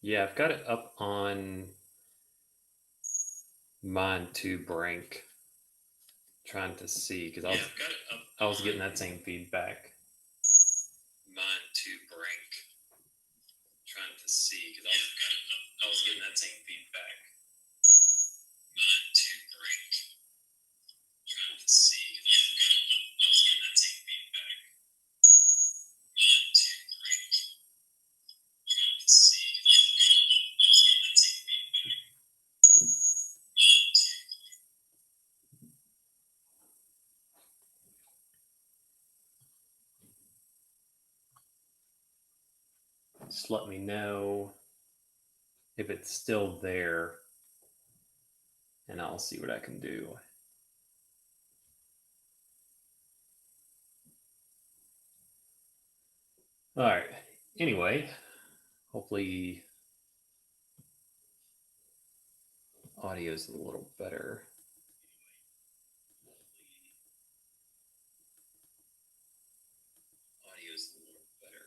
Yeah, I've got it up on mine too, Brink. Trying to see because I was getting that same feedback. Mine too, Brink. Trying to see because I was getting that same feedback. Mine too, Brink. Trying to see because I was getting that same feedback. Mine too, Brink. Trying to see because I was getting that same feedback. Mine too. Just let me know if it's still there, and I'll see what I can do. All right. Anyway, hopefully audio is a little better. Audio is a little better.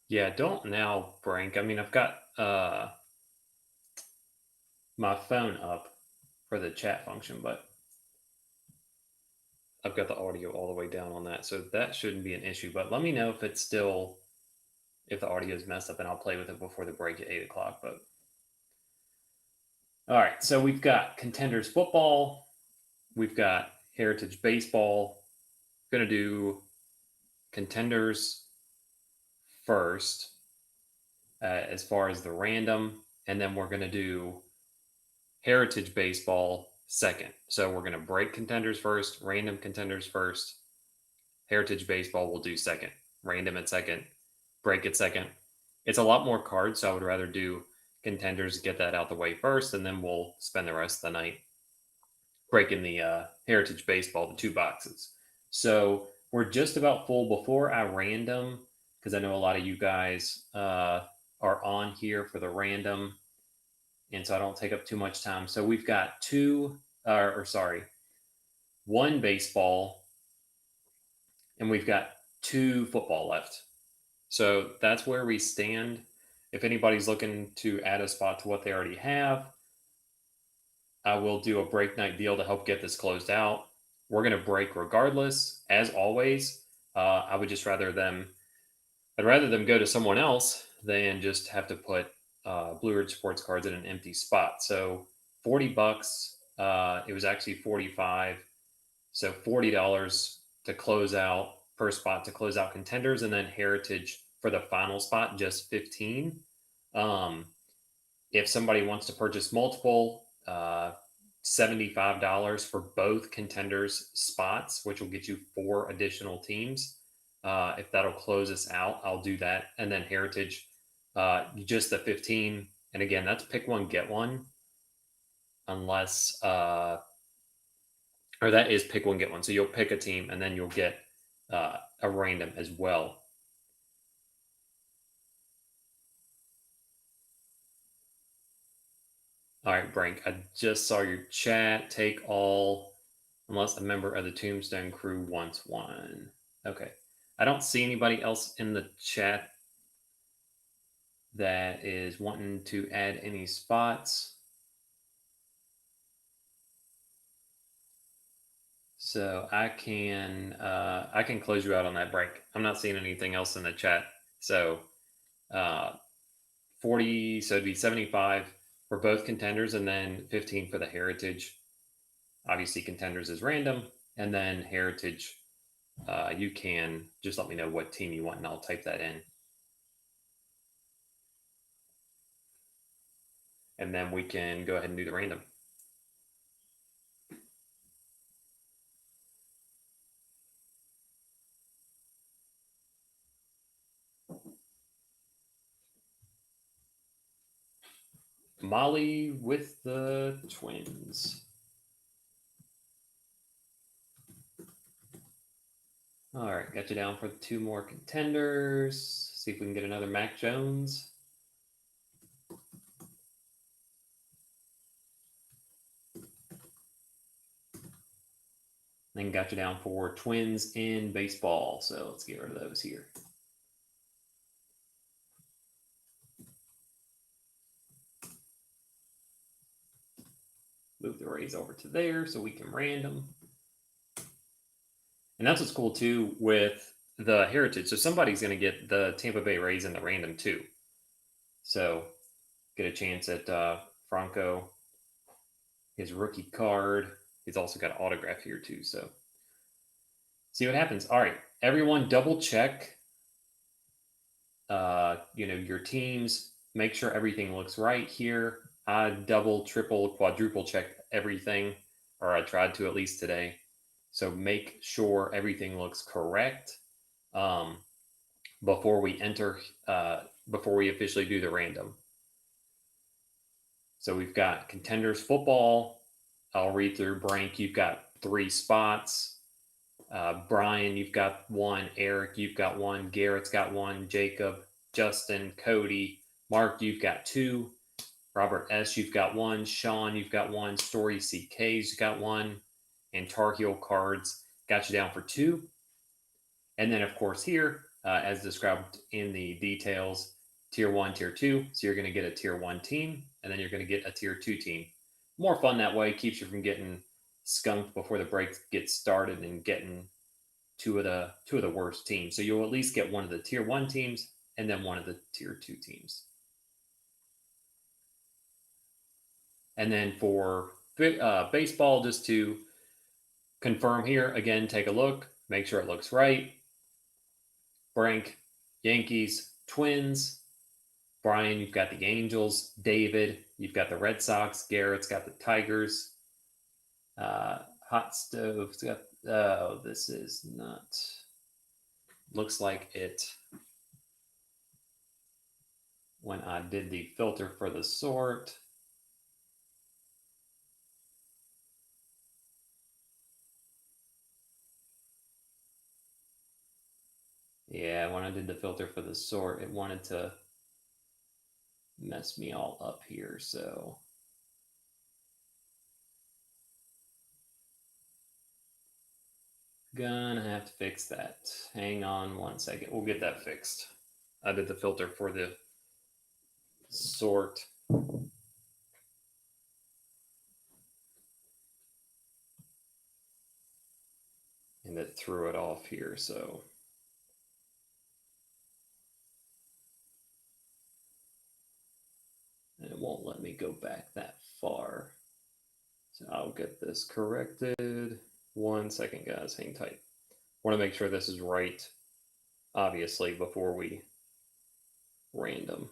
Yeah, don't now, Brink. I mean, I've got my phone up for the chat function, but I've got the audio all the way down on that, so that shouldn't be an issue. But let me know if it's still if the audio is messed up, and I'll play with it before the break at 8 o'clock. But all right, so we've got Contenders football, we've got Heritage baseball. Going to do Contenders first as far as the random, and then we're going to do Heritage baseball second. So we're going to break Contenders first, random Contenders first, Heritage baseball will do second, random at second, break at second. It's a lot more cards, so I would rather do Contenders, get that out the way first, and then we'll spend the rest of the night breaking the Heritage baseball, the two boxes. So we're just about full before I random, because I know a lot of you guys are on here for the random, and so I don't take up too much time. So we've got one baseball, and we've got two football left. So that's where we stand. If anybody's looking to add a spot to what they already have, I will do a break night deal to help get this closed out. We're going to break regardless, as always. I would just I'd rather them go to someone else than just have to put Blue Ridge Sports cards in an empty spot. So $40. It was actually 45. So $40 to close out per spot to close out Contenders, and then Heritage for the final spot, just 15. If somebody wants to purchase multiple, $75 for both Contenders spots, which will get you 4 additional teams. If that'll close us out, I'll do that. And then Heritage, just the 15. And again, that's pick one, get one, unless, or that is pick one, get one. So you'll pick a team and then you'll get a random as well. All right, Brink, I just saw your chat. Take all, unless a member of the Tombstone crew wants one. Okay. I don't see anybody else in the chat that is wanting to add any spots. So I can close you out on that break. I'm not seeing anything else in the chat. So 40, so it'd be 75 for both Contenders and then 15 for the Heritage. Obviously Contenders is random, and then Heritage, you can just let me know what team you want and I'll type that in. And then we can go ahead and do the random. Molly with the Twins. All right, got you down for 2 more contenders. See if we can get another Mac Jones. Then got you down for Twins in baseball. So let's get rid of those here. Move the Rays over to there so we can random. And that's what's cool too with the Heritage. So somebody's going to get the Tampa Bay Rays in the random too. So get a chance at Franco, his rookie card. He's also got an autograph here too. So see what happens. All right, everyone, double check. Your teams. Make sure everything looks right here. I double, triple, quadruple checked everything, or I tried to at least today. So make sure everything looks correct before we enter, before we officially do the random. So we've got Contenders football. I'll read through. Brank, you've got 3 spots. Brian, you've got 1. Eric, you've got 1. Garrett's got 1. Jacob, Justin, Cody, Mark, you've got 2. Robert S., you've got 1. Sean, you've got 1. Story CK's got 1. And Tar Heel Cards got you down for 2. And then, of course, here, as described in the details, Tier 1, Tier 2. So you're going to get a Tier 1 team, and then you're going to get a Tier 2 team. More fun that way. Keeps you from getting skunked before the break gets started and getting two of the worst teams. So you'll at least get one of the Tier 1 teams and then one of the Tier 2 teams. And then for baseball, just to confirm here, again, take a look. Make sure it looks right. Brank, Yankees, Twins. Brian, you've got the Angels. David, you've got the Red Sox. Garrett's got the Tigers. Hot Stove's got... Oh, this is not... Looks like it... When I did the filter for the sort... Yeah, when I did the filter for the sort, it wanted to mess me all up here, so... Gonna have to fix that. Hang on 1 second. We'll get that fixed. I did the filter for the sort. And it threw it off here, so... And it won't let me go back that far. So I'll get this corrected. 1 second, guys. Hang tight. Want to make sure this is right, obviously, before we random.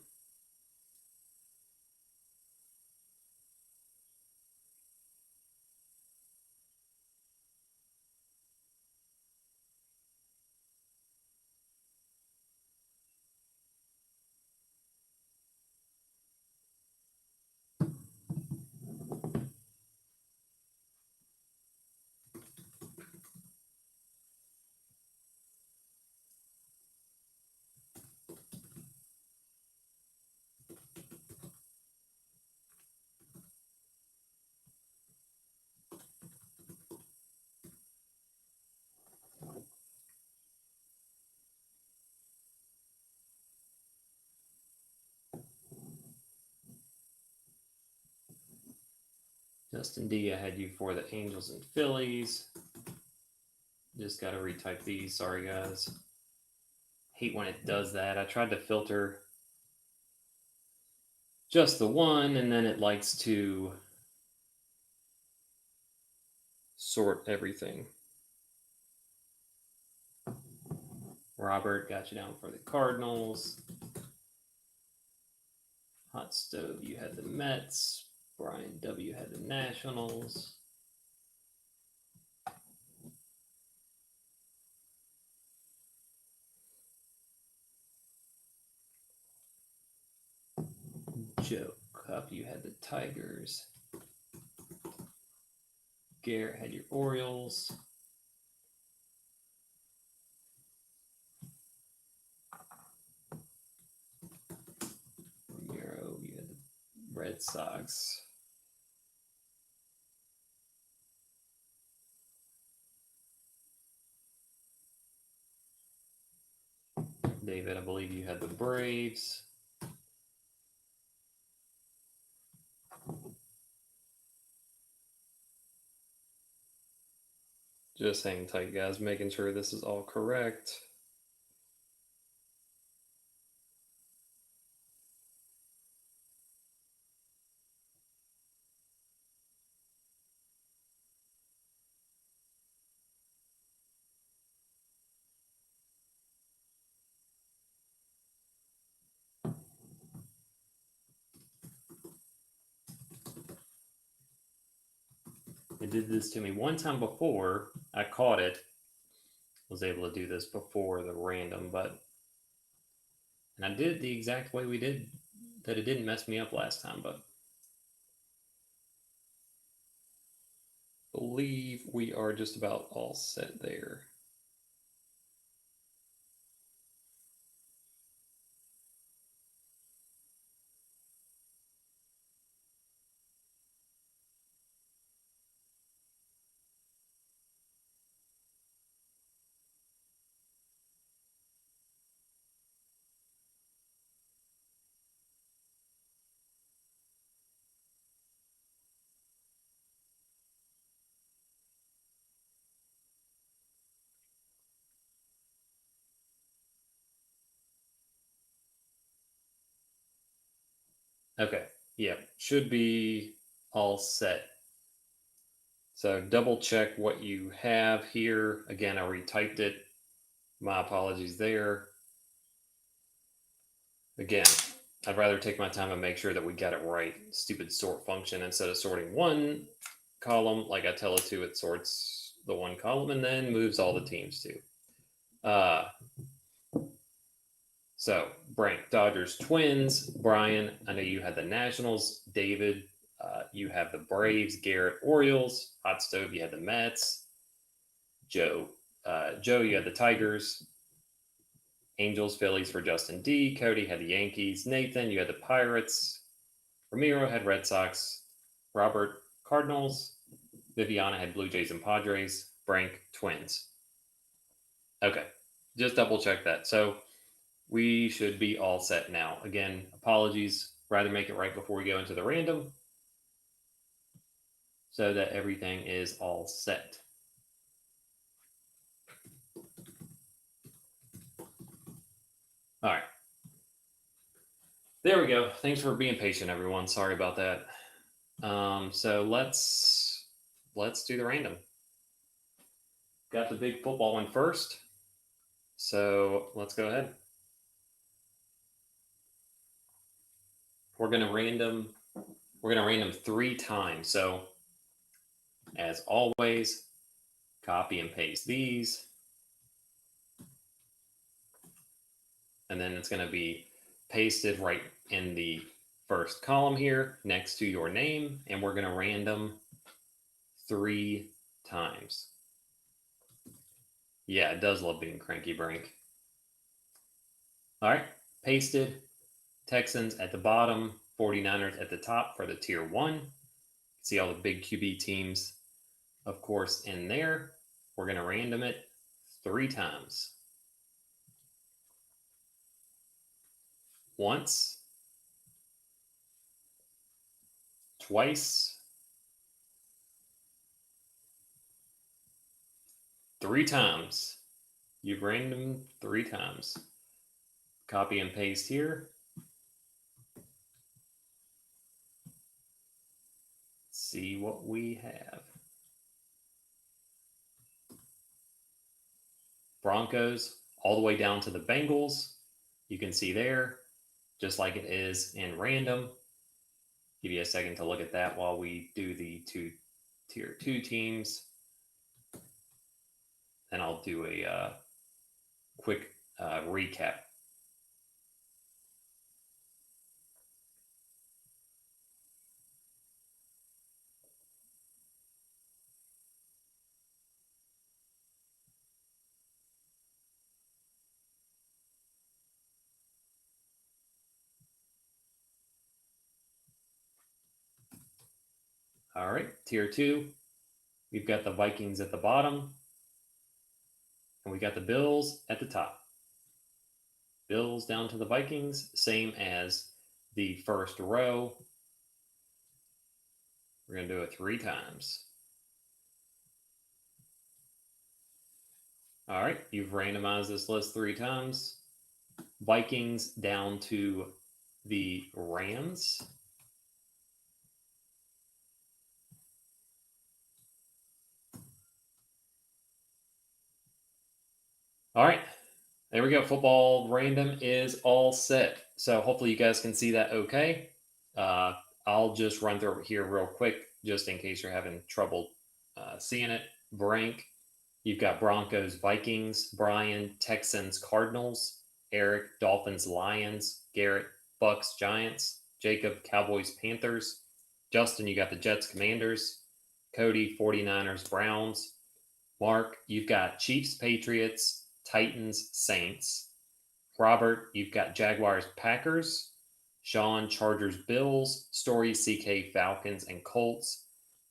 Justin D, I had you for the Angels and Phillies. Just got to retype these. Sorry, guys. Hate when it does that. I tried to filter just the one, and then it likes to sort everything. Robert got you down for the Cardinals. Hot Stove, you had the Mets. Brian W had the Nationals. Joke. Cup, you had the Tigers. Garrett had your Orioles. Euro, you had the Red Sox. David, I believe you had the Braves. Just hang tight, guys, making sure this is all correct. It did this to me one time before. I caught it. Was able to do this before the random, and I did it the exact way we did that. It didn't mess me up last time, but I believe we are just about all set there. Okay, yeah, should be all set. So double check what you have here. Again, I retyped it. My apologies there. Again, I'd rather take my time and make sure that we got it right. Stupid sort function, instead of sorting one column like I tell it to, it sorts the one column and then moves all the teams to. So, Brank, Dodgers, Twins. Brian, I know you had the Nationals. David, you have the Braves. Garrett, Orioles. Hot Stove, you had the Mets. Joe, you had the Tigers. Angels, Phillies for Justin D. Cody had the Yankees. Nathan, you had the Pirates. Ramiro had Red Sox. Robert, Cardinals. Viviana had Blue Jays and Padres. Brank, Twins. Okay, just double check that. So we should be all set now. Again, apologies. Rather make it right before we go into the random so that everything is all set. All right. There we go. Thanks for being patient, everyone. Sorry about that. So let's do the random. Got the big football one first. So let's go ahead. We're gonna random 3 times. So as always, copy and paste these. And then it's gonna be pasted right in the first column here next to your name. And we're gonna random 3 times. Yeah, it does love being cranky, Brink. All right, pasted. Texans at the bottom, 49ers at the top for the tier 1. See all the big QB teams, of course, in there. We're going to random it 3 times. Once, twice, 3 times. You've randomed 3 times. Copy and paste here. See what we have. Broncos all the way down to the Bengals. You can see there, just like it is in random. Give you a second to look at that while we do the 2 tier 2 teams. And I'll do a quick recap. All right, tier 2, we've got the Vikings at the bottom, and we got the Bills at the top. Bills down to the Vikings, same as the first row. We're going to do it 3 times. All right, you've randomized this list 3 times. Vikings down to the Rams. All right, there we go. Football random is all set. So hopefully you guys can see that okay. I'll just run through it here real quick, just in case you're having trouble seeing it. Brank, you've got Broncos, Vikings, Brian, Texans, Cardinals, Eric, Dolphins, Lions, Garrett, Bucks, Giants, Jacob, Cowboys, Panthers, Justin, you got the Jets, Commanders, Cody, 49ers, Browns, Mark, you've got Chiefs, Patriots, Titans, Saints, Robert, you've got Jaguars, Packers, Sean, Chargers, Bills, Story, CK, Falcons, and Colts,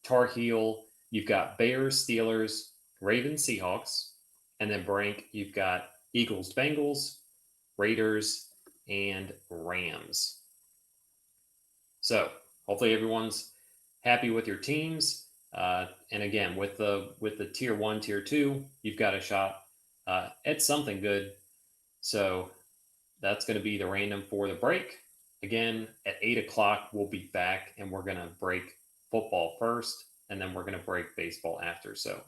Tar Heel, you've got Bears, Steelers, Ravens, Seahawks, and then Brank, you've got Eagles, Bengals, Raiders, and Rams. So hopefully everyone's happy with your teams. And again, with the tier 1, tier 2, you've got a shot at something good. So that's going to be the random for the break. Again, at 8 o'clock, we'll be back and we're going to break football first, and then we're going to break baseball after. So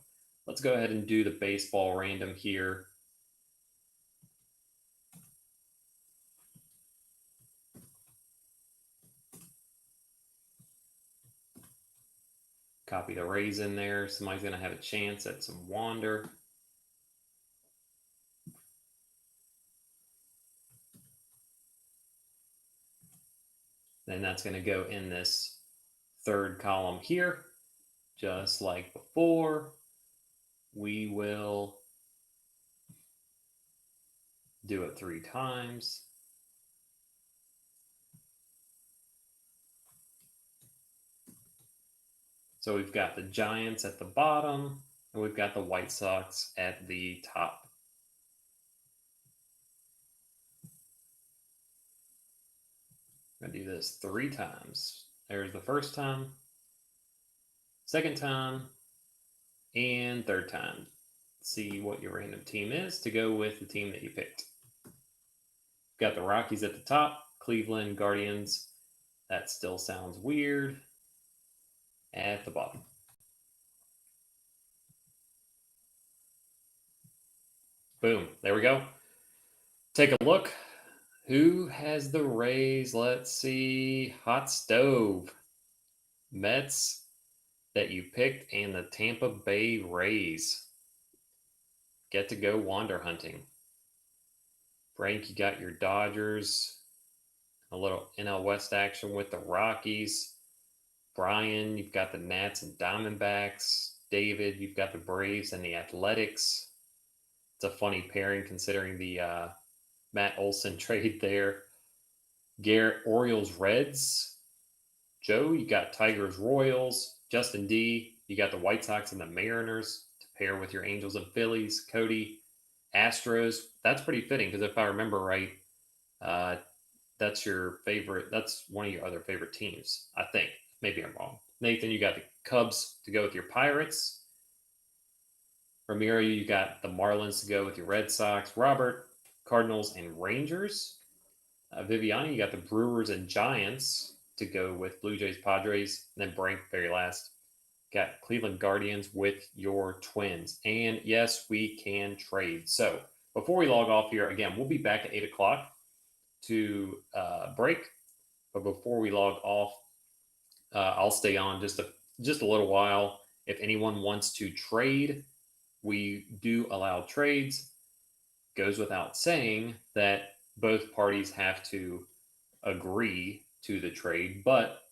let's go ahead and do the baseball random here. Copy the Rays in there. Somebody's going to have a chance at some Wander. Then that's going to go in this third column here. Just like before, we will do it 3 times. So we've got the Giants at the bottom, and we've got the White Sox at the top. I'm going to do this 3 times. There's the first time, second time, and third time. See what your random team is to go with the team that you picked. Got the Rockies at the top, Cleveland Guardians. That still sounds weird. At the bottom. Boom. There we go. Take a look. Who has the Rays? Let's see. Hot Stove. Mets that you picked, and the Tampa Bay Rays. Get to go wander hunting. Frank, you got your Dodgers. A little NL West action with the Rockies. Brian, you've got the Nats and Diamondbacks. David, you've got the Braves and the Athletics. It's a funny pairing considering the Matt Olson trade there. Garrett, Orioles, Reds. Joe, you got Tigers, Royals. Justin D, you got the White Sox and the Mariners to pair with your Angels and Phillies. Cody, Astros. That's pretty fitting because if I remember right, that's your favorite. That's one of your other favorite teams, I think. Maybe I'm wrong. Nathan, you got the Cubs to go with your Pirates. Ramiro, you got the Marlins to go with your Red Sox. Robert, Cardinals and Rangers. Viviani, you got the Brewers and Giants to go with Blue Jays, Padres. And then Brank, very last, got Cleveland Guardians with your Twins. And yes, we can trade. So before we log off here, again, we'll be back at 8 o'clock to break. But before we log off, I'll stay on just a little while. If anyone wants to trade, we do allow trades. Goes without saying that both parties have to agree to the trade. But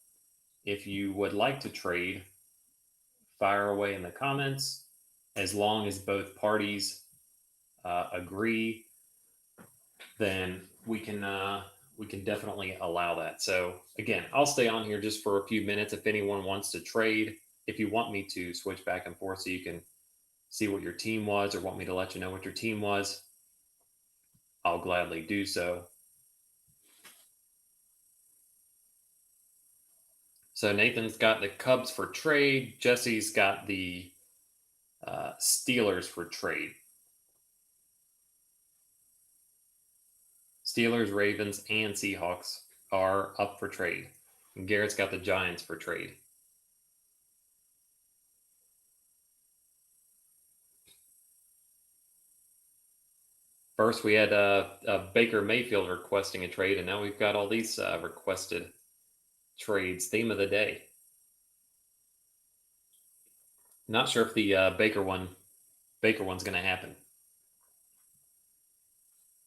if you would like to trade, fire away in the comments. As long as both parties agree, then we can we can definitely allow that. So again, I'll stay on here just for a few minutes if anyone wants to trade. If you want me to switch back and forth so you can see what your team was or want me to let you know what your team was, I'll gladly do so. So Nathan's got the Cubs for trade. Jesse's got the Steelers for trade. Steelers, Ravens, and Seahawks are up for trade. And Garrett's got the Giants for trade. First, we had Baker Mayfield requesting a trade, and now we've got all these requested trades. Theme of the day. Not sure if the Baker one's going to happen.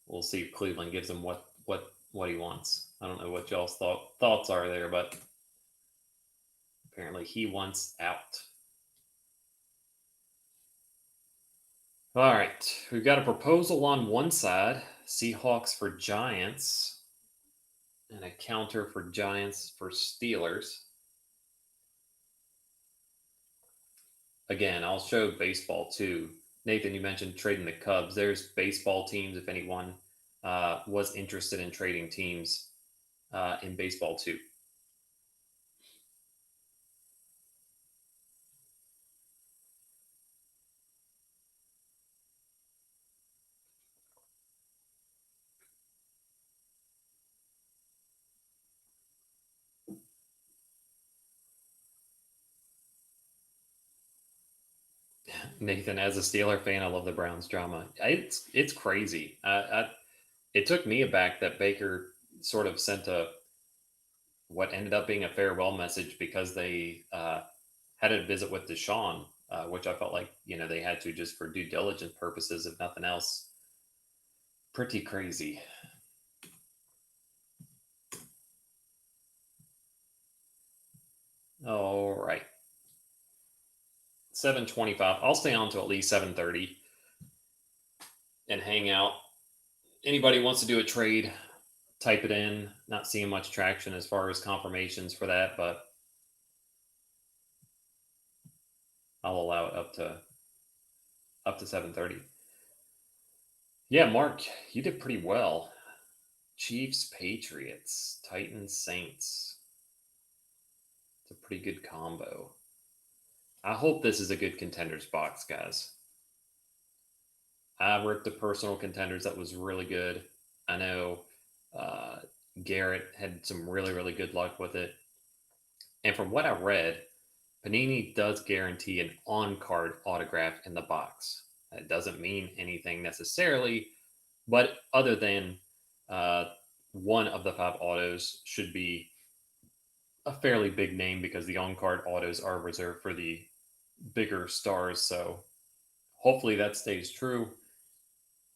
We'll see if Cleveland gives him what he wants. I don't know what y'all's thoughts are there, but apparently he wants out. All right, we've got a proposal on one side, Seahawks for Giants, and a counter for Giants for Steelers. Again, I'll show baseball too. Nathan, you mentioned trading the Cubs. There's baseball teams, if anyone was interested in trading teams in baseball too. Nathan, as a Steeler fan, I love the Browns drama. It's crazy. It took me aback that Baker sort of sent what ended up being a farewell message because they had a visit with Deshaun, which I felt like they had to just for due diligence purposes, if nothing else. Pretty crazy. All right. 7:25. I'll stay on to at least 7:30 and hang out. Anybody wants to do a trade, type it in. Not seeing much traction as far as confirmations for that, but I'll allow it up to 7:30. Yeah, Mark, you did pretty well. Chiefs, Patriots, Titans, Saints. It's a pretty good combo. I hope this is a good contenders box, guys. I ripped a personal contenders that was really good. I know Garrett had some really, really good luck with it. And from what I read, Panini does guarantee an on-card autograph in the box. That doesn't mean anything necessarily, but other than one of the 5 autos should be a fairly big name because the on-card autos are reserved for the bigger stars. So hopefully that stays true.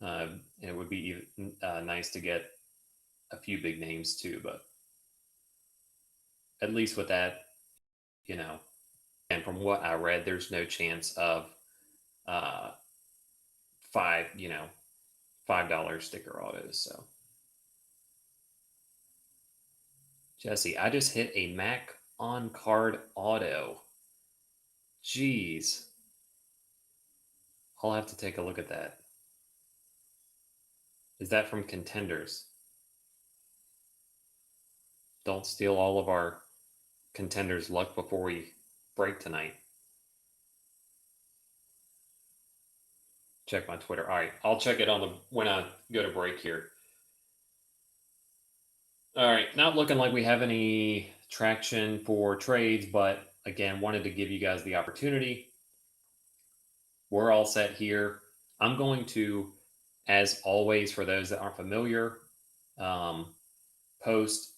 And it would be even, nice to get a few big names too, but at least with that, and from what I read, there's no chance of uh, $5 sticker autos. So Jesse, I just hit a Mac on card auto. Jeez. I'll have to take a look at that. Is that from Contenders? Don't steal all of our Contenders luck before we break tonight. Check my Twitter. All right, I'll check it when I go to break here. All right, not looking like we have any traction for trades, but again, wanted to give you guys the opportunity. We're all set here. I'm going to, as always, for those that aren't familiar, post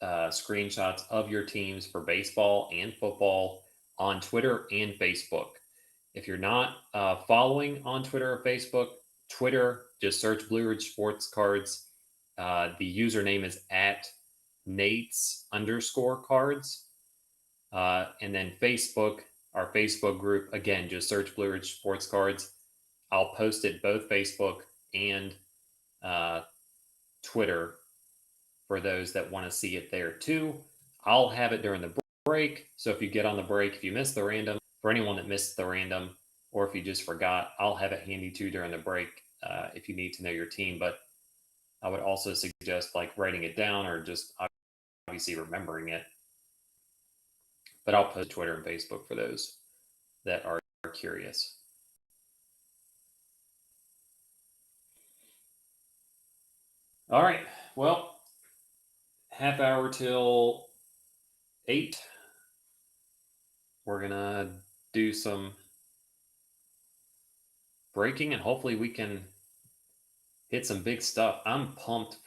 screenshots of your teams for baseball and football on Twitter and Facebook. If you're not following on Twitter or Facebook, Twitter, just search Blue Ridge Sports Cards. The username is at Nate's_cards. And then Facebook, our Facebook group, again, just search Blue Ridge Sports Cards. I'll post it both Facebook and Twitter for those that want to see it there too. I'll have it during the break. So if you get on the break, if you miss the random, for anyone that missed the random, or if you just forgot, I'll have it handy too during the break if you need to know your team. But I would also suggest like writing it down or just obviously remembering it. But I'll post Twitter and Facebook for those that are curious. All right. Well, half hour till 8. We're going to do some breaking and hopefully we can hit some big stuff. I'm pumped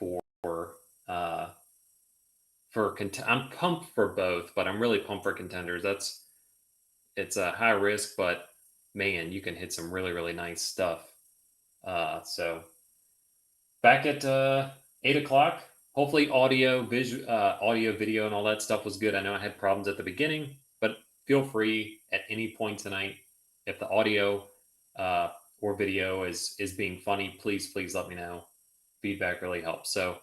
I'm pumped for both, but I'm really pumped for Contenders. It's a high risk, but man, you can hit some really, really nice stuff. So back at 8 o'clock. Hopefully, audio, video, and all that stuff was good. I know I had problems at the beginning, but feel free at any point tonight if the audio or video is being funny. Please let me know. Feedback really helps. So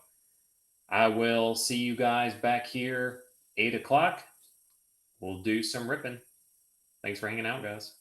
I will see you guys back here 8 o'clock. We'll do some ripping. Thanks for hanging out, guys.